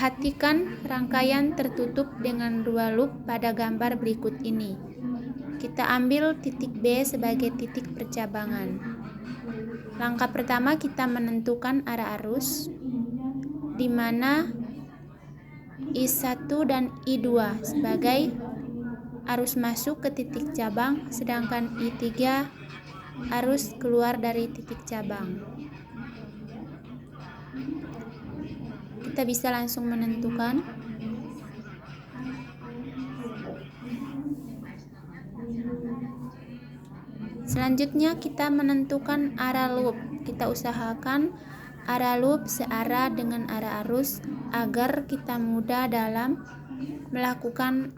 Perhatikan rangkaian tertutup dengan dua loop pada gambar berikut ini. Kita ambil titik B sebagai titik percabangan. Langkah pertama kita menentukan arah arus, di mana I1 dan I2 sebagai arus masuk ke titik cabang, sedangkan I3 arus keluar dari titik cabang. Kita bisa langsung menentukan. Selanjutnya kita menentukan arah loop. Kita usahakan arah loop searah dengan arah arus agar kita mudah dalam melakukan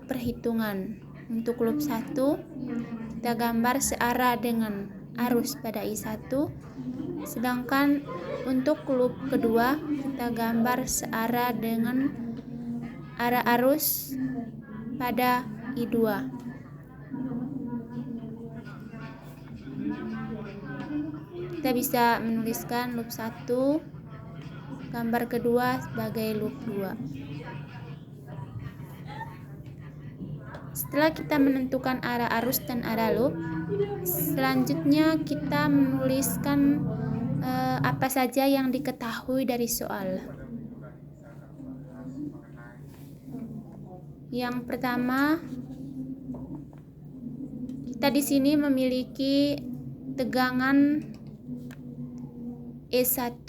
perhitungan. Untuk loop 1 kita gambar searah dengan arus pada I1, sedangkan untuk loop kedua kita gambar searah dengan arah arus pada I2. Kita bisa menuliskan loop 1, gambar kedua sebagai loop 2. Setelah kita menentukan arah arus dan arah loop, selanjutnya kita menuliskan apa saja yang diketahui dari soal. Yang pertama, kita di sini memiliki tegangan E1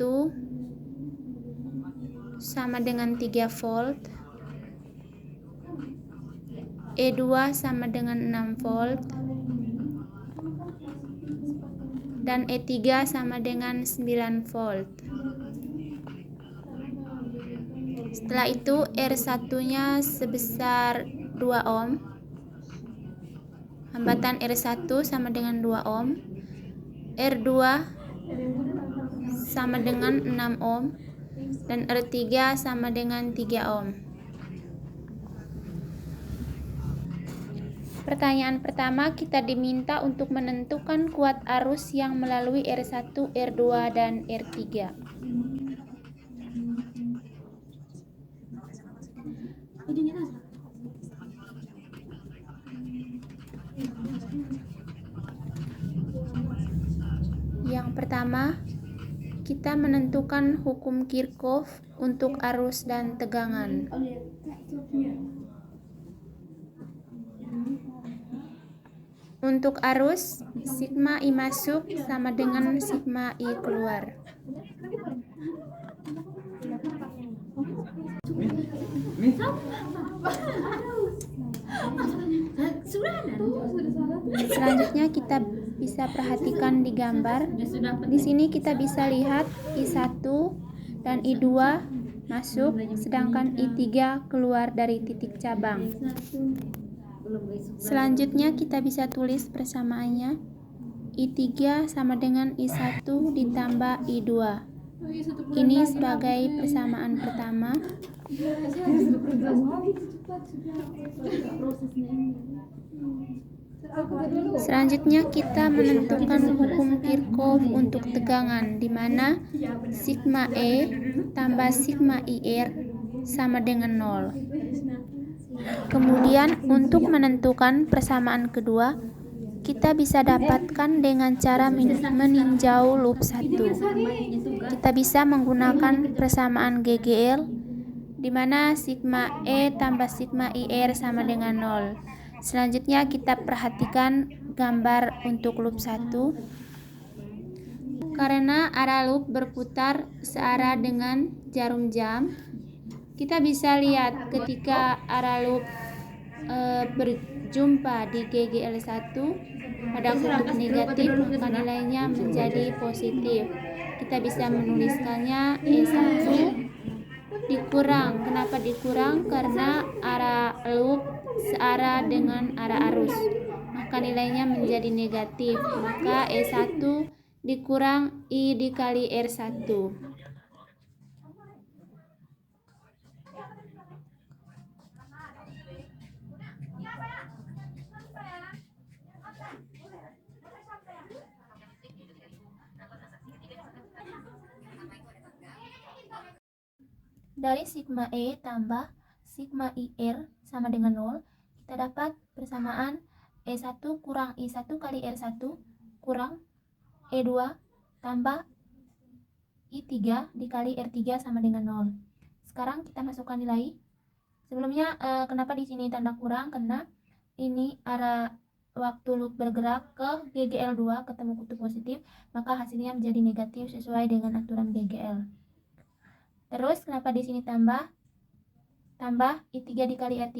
sama dengan 3 volt, E2 sama dengan 6 volt, dan E3 sama dengan 9 volt. Setelah itu R1-nya sebesar 2 ohm. Hambatan R1 sama dengan 2 ohm. R2 sama dengan 6 ohm dan R3 sama dengan 3 ohm. Pertanyaan pertama, kita diminta untuk menentukan kuat arus yang melalui R1, R2, dan R3. Yang pertama, kita menentukan hukum Kirchhoff untuk arus dan tegangan. Untuk arus, sigma I masuk sama dengan sigma I keluar. Selanjutnya kita bisa perhatikan di gambar. Di sini kita bisa lihat I1 dan I2 masuk, sedangkan I3 keluar dari titik cabang. Selanjutnya kita bisa tulis persamaannya. I3 sama dengan I1 ditambah I2. Ini sebagai persamaan pertama. Selanjutnya kita menentukan hukum Kirchhoff untuk tegangan, di mana sigma E tambah sigma IR sama dengan 0. Kemudian untuk menentukan persamaan kedua, kita bisa dapatkan dengan cara meninjau loop 1. Kita bisa menggunakan persamaan GGL, di mana sigma E tambah sigma IR sama dengan 0. Selanjutnya kita perhatikan gambar untuk loop 1. Karena arah loop berputar searah dengan jarum jam, kita bisa lihat ketika arah loop berjumpa di GGL1 pada kutub negatif, maka nilainya menjadi positif. Kita bisa menuliskannya E1 dikurang. Kenapa dikurang? Karena arah loop searah dengan arah arus, maka nilainya menjadi negatif. Maka E1 dikurang I dikali R1. Dari sigma E tambah sigma IR sama dengan 0, kita dapat persamaan E1 kurang I1 kali R1 kurang E2 tambah I3 dikali R3 sama dengan 0. Sekarang kita masukkan nilai. Sebelumnya kenapa di sini tanda kurang? Karena ini arah waktu loop bergerak ke GGL2 ketemu kutub positif, maka hasilnya menjadi negatif sesuai dengan aturan GGL. Terus kenapa di sini tambah I3 dikali R3?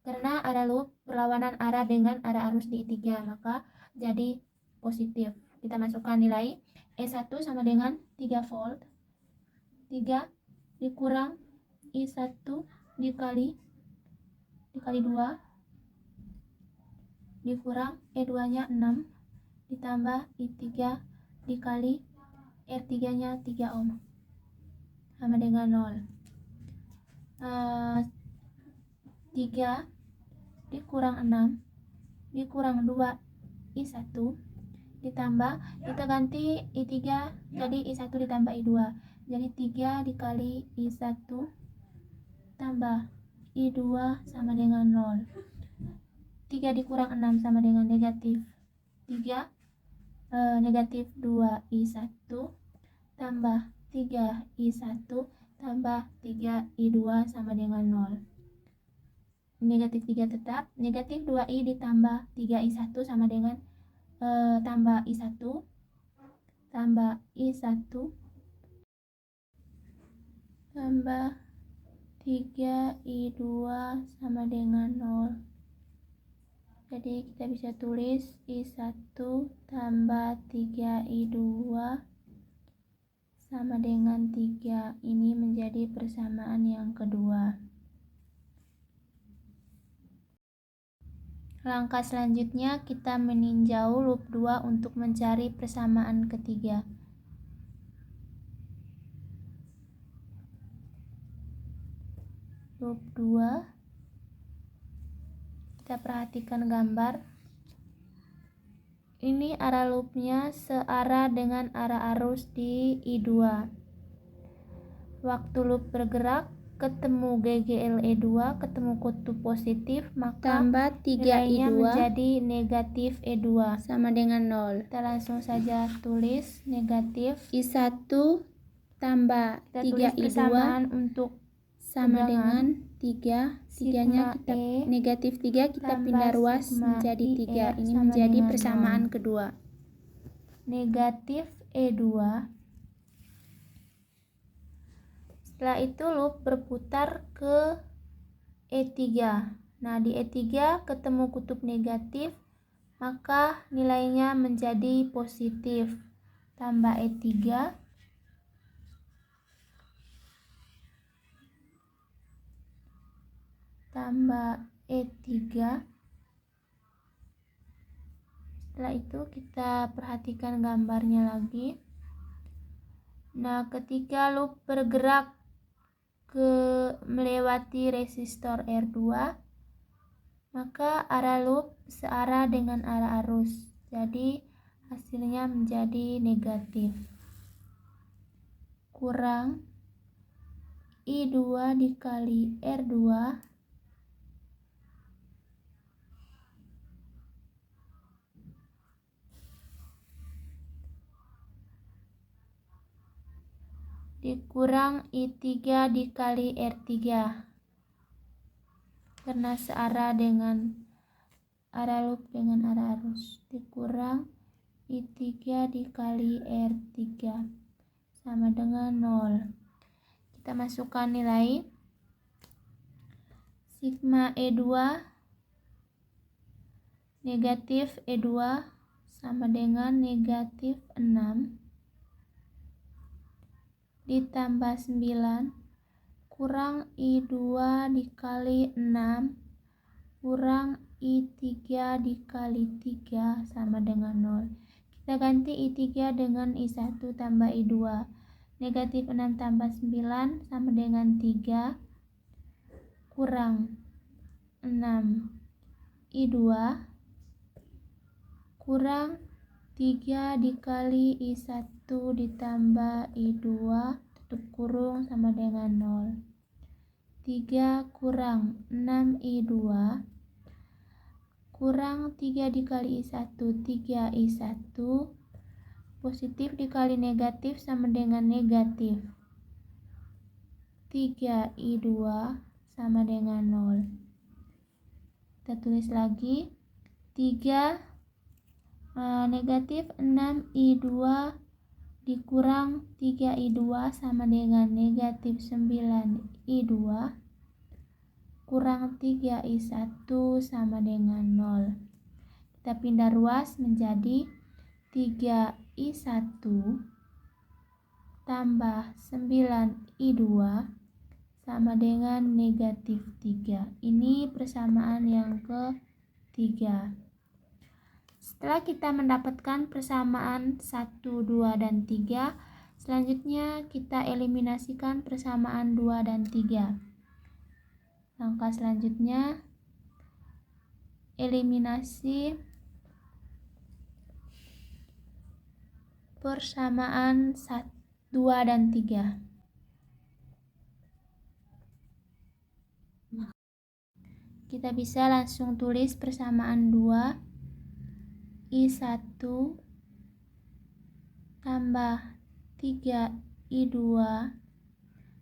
Karena arah loop berlawanan arah dengan arah arus di I3, maka jadi positif. Kita masukkan nilai. E1 sama dengan 3 volt. 3 dikurang I1 dikali 2 dikurang E2 nya 6 ditambah I3 dikali R3 nya 3 ohm sama dengan 0. 3 dikurang 6 dikurang 2 I1 ditambah, kita ganti I3 jadi I1 ditambah I2, jadi 3 dikali I1 tambah I2 sama dengan 0. 3 dikurang 6 sama dengan negatif 3, negatif 2 I1 tambah 3 I1 tambah 3 I2 sama dengan 0. Negatif 3 tetap, negatif 2I ditambah 3I1 sama dengan tambah I1 tambah I1 tambah 3I2 sama dengan 0. Jadi kita bisa tulis I1 tambah 3I2 sama dengan 3. Ini menjadi persamaan yang kedua. Langkah selanjutnya kita meninjau loop 2 untuk mencari persamaan ketiga. Loop 2, kita perhatikan gambar. Ini arah loopnya searah dengan arah arus di I2. Waktu loop bergerak ketemu GGL E2, ketemu kutub positif, maka tambah 3I2 menjadi negatif E2 sama dengan 0. Kita langsung saja tulis negatif I1 tambah 3I2 untuk sama dengan 3. 3-nya kita negatif 3 kita pindah ruas menjadi 3. Ini menjadi persamaan kedua. Negatif E2. Setelah itu loop berputar ke E3. Nah, di E3 ketemu kutub negatif, maka nilainya menjadi positif. Tambah E3 tambah E3. Setelah itu kita perhatikan gambarnya lagi. Nah, ketika loop bergerak melewati resistor R2, maka arah loop searah dengan arah arus. Jadi hasilnya menjadi negatif. Kurang I2 dikali R2 dikurang I3 dikali R3 karena searah dengan arah loop dengan arah arus, dikurang I3 dikali R3 sama dengan 0. Kita masukkan nilai. Sigma E2 negatif E2 sama dengan negatif 6 ditambah 9 kurang I2 dikali 6 kurang I3 dikali 3 sama dengan 0. Kita ganti I3 dengan I1 tambah I2. Negatif 6 tambah 9 sama dengan 3 kurang 6 I2 kurang 3 dikali I1 ditambah I2 tutup kurung sama dengan 0. 3 kurang 6I2 kurang 3 dikali I1, 3I1, positif dikali negatif sama dengan negatif. 3I2 sama dengan 0. Kita tulis lagi, 3 negatif 6I2 dikurang 3I2 sama dengan negatif 9I2 kurang 3I1 sama dengan 0. Kita pindah ruas menjadi 3I1 tambah 9I2 sama dengan negatif 3. Ini persamaan yang ketiga. Setelah kita mendapatkan persamaan 1, 2, dan 3, selanjutnya kita eliminasikan persamaan 2 dan 3. Langkah selanjutnya, eliminasi persamaan 2 dan 3. Kita bisa langsung tulis persamaan 2, I1 tambah 3I2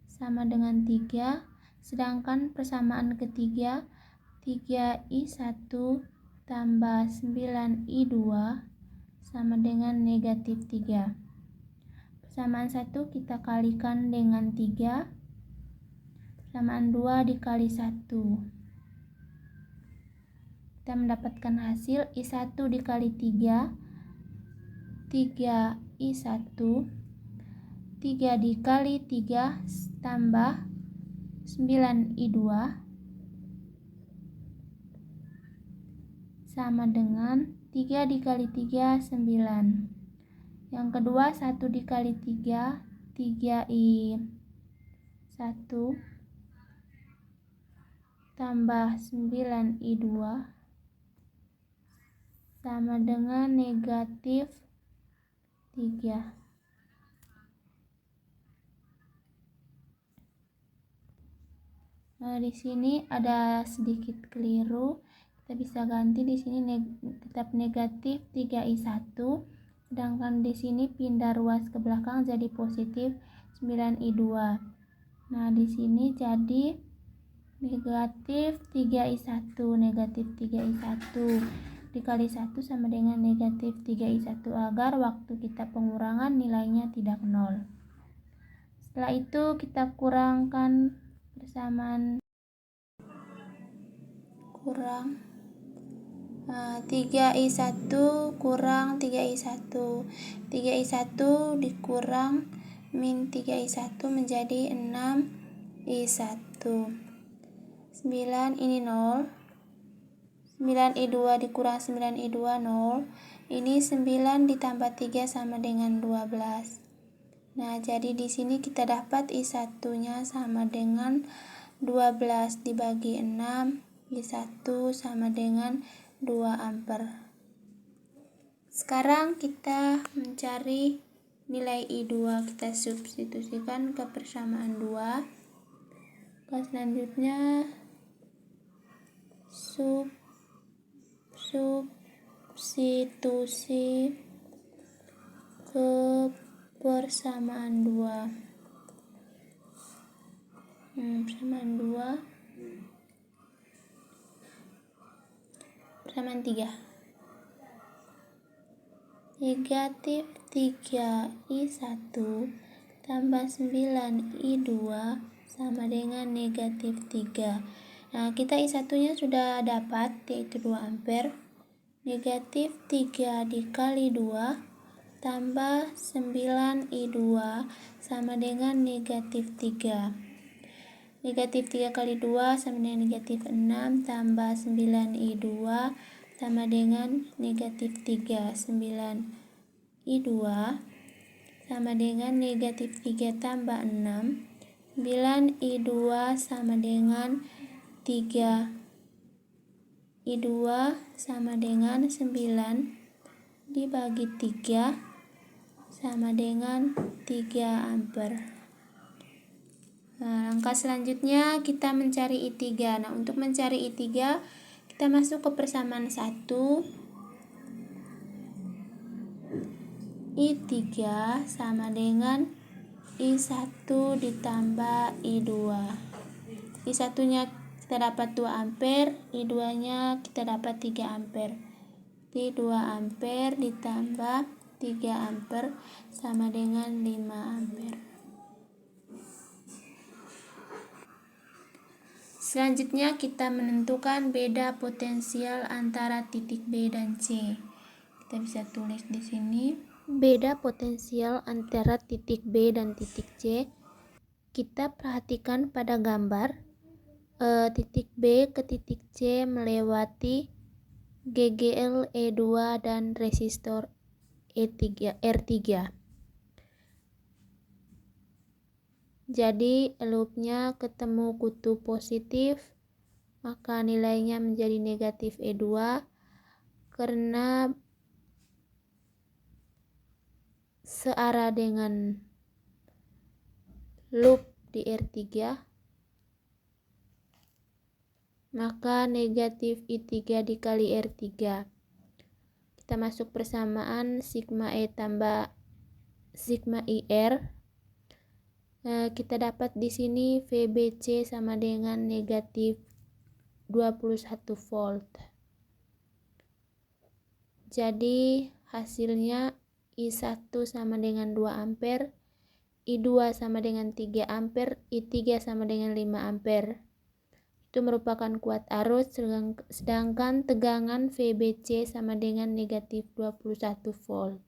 sama dengan 3, sedangkan persamaan ketiga 3I1 tambah 9I2 sama dengan negatif 3. Persamaan 1 kita kalikan dengan 3, persamaan 2 dikali 1. Kita mendapatkan hasil I1 dikali 3, 3I1, 3 dikali 3 tambah 9I2 sama dengan 3 dikali 3, 9. Yang kedua 1 dikali 3, 3I1 tambah 9I2 sama dengan negatif 3. Nah, di sini ada sedikit keliru. Kita bisa ganti di sini tetap negatif 3I1, sedangkan di sini pindah ruas ke belakang jadi positif 9I2. Nah, di sini jadi negatif 3I1, negatif 3I1 dikali 1 sama dengan negatif 3I1 agar waktu kita pengurangan nilainya tidak 0. Setelah itu kita kurangkan persamaan kurang 3I1 kurang 3I1, 3I1 dikurang min 3I1 menjadi 6I1, 9 ini 0, 9I2 dikurang 9I2 0, ini 9 ditambah 3 sama dengan 12. Nah, jadi di sini kita dapat I1 nya sama dengan 12 dibagi 6, I1 sama dengan 2 ampere. Sekarang kita mencari nilai I2, kita substitusikan ke persamaan 2. Selanjutnya substitusi ke persamaan 2. Persamaan 2. Persamaan 3. Negatif 3I1 tambah 9I2 sama dengan negatif 3. Nah, kita I1 nya sudah dapat, yaitu 2 ampere. Negatif 3 dikali 2 tambah 9I2 sama dengan negatif 3. Negatif 3 kali 2 sama dengan negatif 6 tambah 9I2 sama dengan negatif 3. 9I2 sama dengan negatif 3 tambah 6. 9I2 sama dengan 3I2 sama dengan 9 dibagi 3 sama dengan 3 ampere. Langkah selanjutnya kita mencari I3. Nah, untuk mencari I3 kita masuk ke persamaan 1. I3 sama dengan I1 ditambah I2. I1 nya kita dapat 2 ampere, I2 nya kita dapat 3 ampere. Jadi 2 ampere ditambah 3 ampere sama dengan 5 ampere. Selanjutnya kita menentukan beda potensial antara titik B dan C. Kita bisa tulis di sini. Beda potensial antara titik B dan titik C. Kita perhatikan pada gambar. Titik B ke titik C melewati GGL E2 dan resistor R3. Jadi loopnya ketemu kutub positif, maka nilainya menjadi negatif E2 karena searah dengan loop di R3, maka negatif I3 dikali R3. Kita masuk persamaan sigma E tambah sigma IR. Kita dapat di sini VBC sama dengan negatif 21 volt. Jadi hasilnya I1 sama dengan 2 ampere, I2 sama dengan 3 ampere, I3 sama dengan 5 ampere. Itu merupakan kuat arus, sedangkan tegangan VBC sama dengan negatif 21 volt.